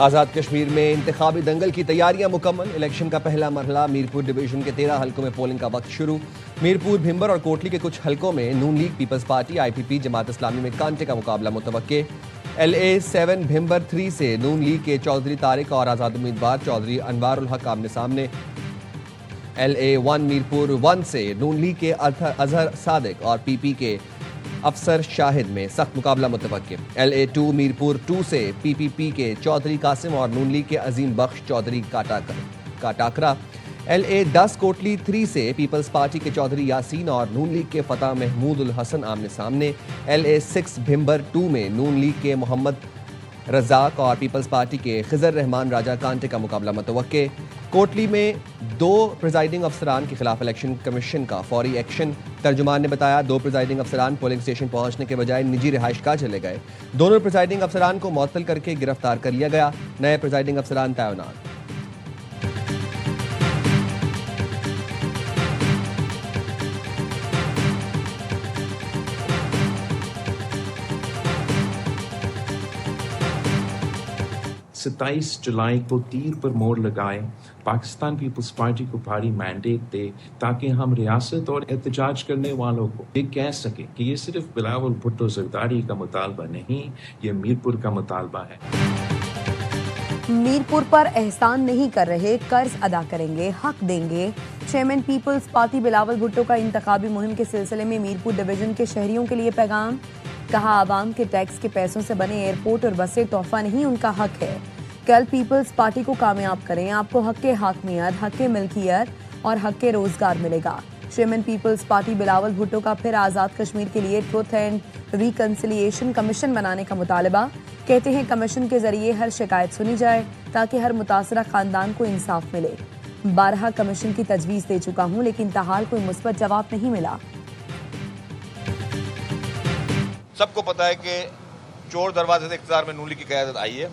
آزاد کشمیر میں انتخابی دنگل کی تیاریاں مکمل. الیکشن کا پہلا مرحلہ میرپور ڈویژن کے 13 حلقوں میں پولنگ کا وقت شروع. میرپور، بھمبر اور کوٹلی کے کچھ حلقوں میں نون لیگ، پیپلز پارٹی، آئی پی پی، جماعت اسلامی میں کانٹے کا مقابلہ متوقع. LA7 بھمبر 3 سے نون لیگ کے چودھری طارق اور آزاد امیدوار چودھری انوار الحق آمنے سامنے. LA1 میرپور 1 سے نون لیگ کے اظہر صادق اور پی پی کے افسر شاہد میں سخت مقابلہ متوقع. LA2 میرپور 2 سے پی پی پی کے چودھری قاسم اور نون لیگ کے عظیم بخش چودھری کا ٹاکرا. LA10 کوٹلی 3 سے پیپلز پارٹی کے چودھری یاسین اور نون لیگ کے فتح محمود الحسن آمنے سامنے. LA6 بھمبر 2 میں نون لیگ کے محمد رزاق اور پیپلز پارٹی کے خضر رحمان راجہ کانٹے کا مقابلہ متوقع. کوٹلی میں 2 پریزائڈنگ افسران کے خلاف الیکشن کمیشن کا فوری ایکشن. ترجمان نے بتایا 2 پریزائڈنگ افسران پولنگ اسٹیشن پہنچنے کے بجائے نجی رہائش گاہ چلے گئے. دونوں پریزائڈنگ افسران کو معطل کر کے گرفتار کر لیا گیا. نئے پریزائڈنگ افسران تعینات. ستائیس جولائی کو تیر پر موڑ لگائے، پاکستان پیپلز پارٹی کو بھاری مینڈیٹ دے تاکہ ہم ریاست اور احتجاج کرنے والوں کو یہ کہہ سکیں کہ یہ صرف بلاول بھٹو زرداری کا مطالبہ نہیں، یہ میرپور کا مطالبہ ہے. میرپور پر احسان نہیں کر رہے، قرض ادا کریں گے، حق دیں گے. Chairman Peoples party Bilawal Bhutto کا انتخابی مہم کے سلسلے میں میرپور ڈویژن کے شہریوں کے لیے پیغام. کہا عوام کے ٹیکس کے پیسوں سے بنے ایئرپورٹ اور بسیں تحفہ نہیں، ان کا حق ہے. کل پیپلز پارٹی کو کامیاب کریں، آپ کو حق حاکمیت، حق ملکیت اور حق روزگار ملے گا. Chairman Peoples party Bilawal Bhutto کا پھر آزاد کشمیر کے لیے ٹروتھ اینڈ ریکنسیلیشن کمیشن بنانے کا مطالبہ. کہتے ہیں کمیشن کے ذریعے ہر شکایت سنی جائے تاکہ ہر متاثرہ خاندان کو انصاف ملے. 12 کمیشن کی تجویز دے چکا ہوں لیکن تاحال کوئی مثبت جواب نہیں ملا. سب کو پتا ہے کہ چور دروازے سے اقتدار میں نون لیگ کی قیادت آئی ہے.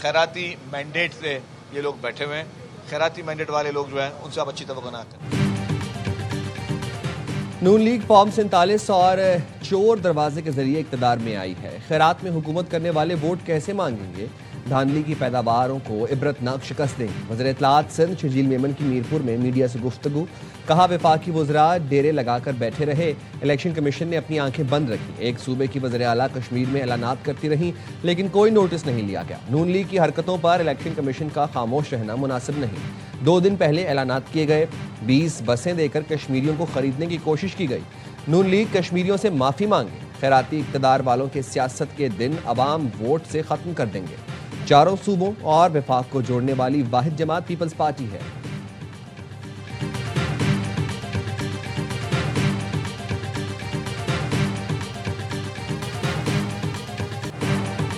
خیراتی مینڈیٹ سے یہ لوگ بیٹھے ہوئے ہیں. خیراتی مینڈیٹ والے لوگ جو ہیں ان سے آپ اچھی توقع نہ کریں. نون لیگ فارم 47 اور چور دروازے کے ذریعے اقتدار میں آئی ہے. خیرات میں حکومت کرنے والے ووٹ کیسے مانگیں گے؟ دھاندلی کی پیداواروں کو عبرتناک شکست دیں. وزیر اطلاعات سندھ شرجیل میمن کی میرپور میں میڈیا سے گفتگو. کہا وفاقی وزراء ڈیرے لگا کر بیٹھے رہے، الیکشن کمیشن نے اپنی آنکھیں بند رکھی. ایک صوبے کی وزیر اعلیٰ کشمیر میں اعلانات کرتی رہیں لیکن کوئی نوٹس نہیں لیا گیا. نون لیگ کی حرکتوں پر الیکشن کمیشن کا خاموش رہنا مناسب نہیں. 2 دن پہلے اعلانات کیے گئے، 20 بسیں دے کر کشمیریوں کو خریدنے کی کوشش کی گئی. نون لیگ کشمیریوں سے معافی مانگے. خیراتی اقتدار والوں کے سیاست کے دن عوام ووٹ سے ختم کر دیں گے. چاروں صوبوں اور وفاق کو جوڑنے والی واحد جماعت پیپلز پارٹی ہے.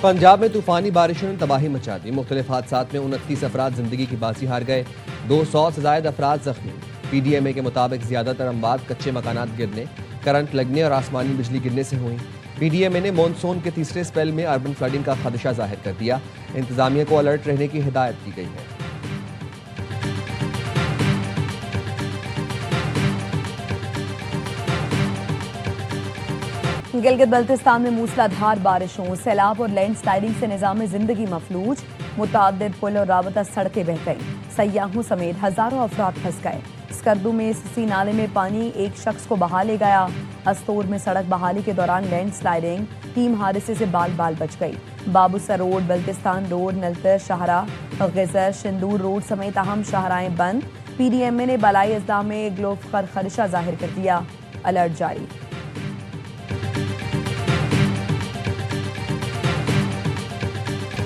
پنجاب میں طوفانی بارشوں نے تباہی مچا دی. مختلف حادثات میں 29 افراد زندگی کی بازی ہار گئے، 200 سے زائد افراد زخمی. PDMA کے مطابق زیادہ تر اموات کچے مکانات گرنے، کرنٹ لگنے اور آسمانی بجلی گرنے سے ہوئیں. PDMA نے مونسون کے تیسرے سپیل میں اربن فلڈنگ کا خدشہ ظاہر کر دیا. انتظامیہ کو الرٹ رہنے کی ہدایت کی گئی ہے. گلگت بلتستان میں موسلادھار بارشوں، سیلاب اور لینڈ سلائڈنگ سے نظام زندگی مفلوج. متعدد پل اور رابطہ سڑکیں بہہ گئیں. سیاحوں سمیت ہزاروں افراد پھنس گئے. اسکردو میں سسی نالے میں پانی ایک شخص کو بہا لے گیا. استور میں سڑک بحالی کے دوران لینڈ سلائڈنگ، ٹیم حادثے سے بال بال بچ گئی. بابوسر روڈ، بلتستان روڈ، نلتر شاہراہ، غزر، شندور روڈ سمیت اہم شاہراہیں بند. PDMA نے بالائی اضلاع میں گلوف خدشہ ظاہر کر دیا. الرٹ جاری.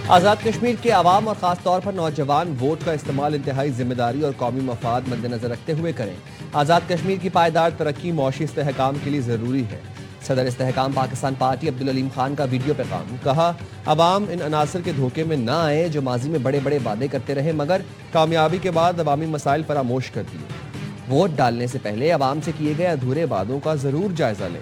آزاد کشمیر کے عوام اور خاص طور پر نوجوان ووٹ کا استعمال انتہائی ذمہ داری اور قومی مفاد مد نظر رکھتے ہوئے کریں. آزاد کشمیر کی پائیدار ترقی معاشی استحکام کے لیے ضروری ہے. صدر استحکام پاکستان پارٹی عبدالعلیم خان کا ویڈیو پیغام. کہا عوام ان عناصر کے دھوکے میں نہ آئے جو ماضی میں بڑے بڑے وعدے کرتے رہے مگر کامیابی کے بعد عوامی مسائل فراموش کر دیے. ووٹ ڈالنے سے پہلے عوام سے کیے گئے ادھورے وعدوں کا ضرور جائزہ لیں.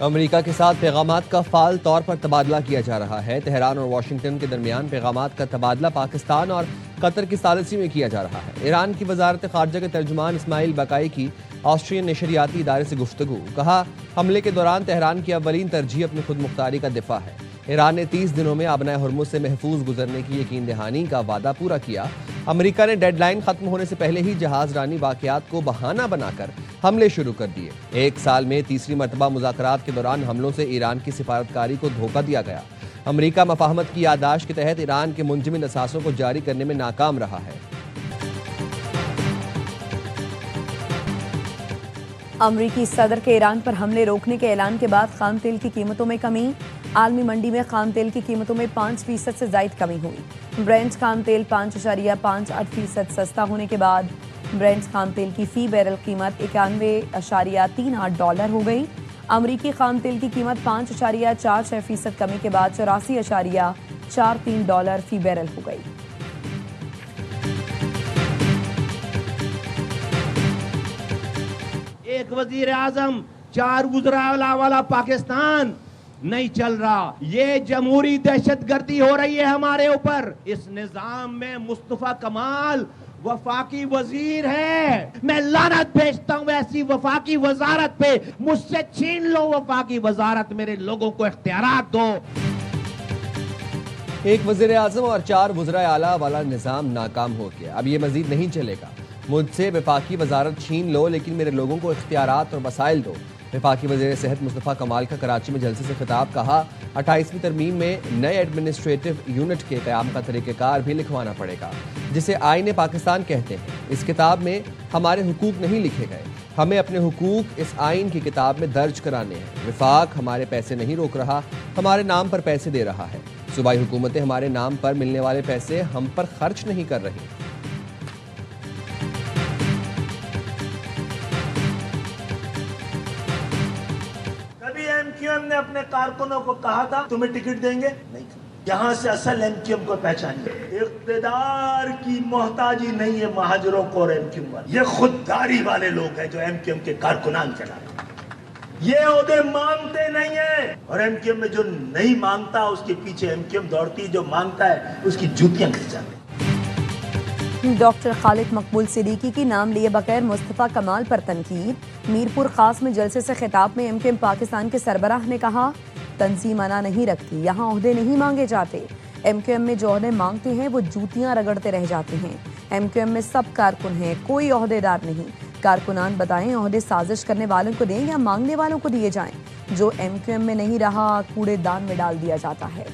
امریکہ کے ساتھ پیغامات کا فعال طور پر تبادلہ کیا جا رہا ہے۔ تہران اور واشنگٹن کے درمیان پیغامات کا تبادلہ پاکستان اور قطر کی ثالثی میں کیا جا رہا ہے۔ ایران کی وزارت خارجہ کے ترجمان اسماعیل بقائی کی آسٹرین نشریاتی ادارے سے گفتگو، کہا حملے کے دوران تہران کی اولین ترجیح اپنی خود مختاری کا دفاع ہے۔ ایران نے 30 دنوں میں آبنائے ہرمز سے محفوظ گزرنے کی یقین دہانی کا وعدہ پورا کیا۔ امریکہ نے ڈیڈ لائن ختم ہونے سے پہلے ہی جہاز رانی واقعات کو بہانہ بنا کر حملے شروع کر دیے۔ ایک سال میں تیسری مرتبہ مذاکرات کے دوران حملوں سے ایران کی سفارتکاری کو دھوکہ دیا گیا۔ امریکہ مفاہمت کی یادداشت کے تحت ایران کے منجمد اثاثوں کو جاری کرنے میں ناکام رہا ہے۔ امریکی صدر کے ایران پر حملے روکنے کے اعلان کے بعد خام تیل کی قیمتوں میں کمی۔ عالمی منڈی میں خام تیل کی قیمتوں میں 5% سے زائد کمی ہوئی۔ برنٹ خام تیل 5.58% سستا ہونے کے بعد برنٹ خام تیل کی فی بیرل قیمت $91.38 ہو گئی۔ امریکی خام تیل کی قیمت 5.46% کمی کے بعد $84.43 فی بیرل ہو گئی۔ ایک وزیر اعظم، 4 وزراء والا پاکستان نہیں چل رہا۔ یہ جمہوری دہشت گردی ہو رہی ہے ہمارے اوپر۔ اس نظام میں مصطفیٰ کمال وفاقی وزیر ہے۔ میں لعنت بھیجتا ہوں ایسی وفاقی وزارت پہ۔ مجھ سے چھین لو وفاقی وزارت، میرے لوگوں کو اختیارات دو۔ ایک وزیر اعظم اور 4 وزراء اعلیٰ والا نظام ناکام ہو گیا۔ اب یہ مزید نہیں چلے گا۔ مجھ سے وفاقی وزارت چھین لو لیکن میرے لوگوں کو اختیارات اور وسائل دو۔ وفاقی وزیر صحت مصطفیٰ کمال کا کراچی میں جلسے سے خطاب، کہا 28ویں ترمیم میں نئے ایڈمنسٹریٹو یونٹ کے قیام کا طریقہ کار بھی لکھوانا پڑے گا، جسے آئین پاکستان کہتے ہیں۔ اس کتاب میں ہمارے حقوق نہیں لکھے گئے، ہمیں اپنے حقوق اس آئین کی کتاب میں درج کرانے ہیں۔ وفاق ہمارے پیسے نہیں روک رہا، ہمارے نام پر پیسے دے رہا ہے۔ صوبائی حکومتیں ہمارے نام پر ملنے والے پیسے ہم پر خرچ نہیں کر رہی۔ ایم نے اپنے کارکنوں کو کہا تھا تمہیں ٹکٹ دیں گے؟ نہیں۔ یہاں سے اصل ایم کیو ایم کو پہچانیے۔ اقتدار کی محتاجی نہیں ہے مہاجروں کو اور ایم کیو ایم والے، یہ خودداری والے لوگ ہیں جو ایم کیو ایم کے کارکنان چلاتے ہیں۔ یہ عہدے مانگتے نہیں ہیں، اور ایم کیو ایم میں جو نہیں مانگتا اس کے پیچھے ایم کیو ایم دوڑتی ہے، جو مانگتا ہے اس کی جوتیاں کھینچاتے ہیں۔ ڈاکٹر خالد مقبول صدیقی کی نام لیے بغیر مصطفیٰ کمال پر تنقید۔ میرپور خاص میں جلسے سے خطاب میں ایم کیو ایم پاکستان کے سربراہ نے کہا تنظیم انا نہیں رکھتی، یہاں عہدے نہیں مانگے جاتے۔ ایم کیو ایم میں جو عہدے مانگتے ہیں وہ جوتیاں رگڑتے رہ جاتے ہیں۔ ایم کیو ایم میں سب کارکن ہیں، کوئی عہدے دار نہیں۔ کارکنان بتائیں عہدے سازش کرنے والوں کو دیں یا مانگنے والوں کو دیے جائیں۔ جو ایم کیو ایم میں نہیں رہا کوڑے دان میں ڈال دیا جاتا ہے۔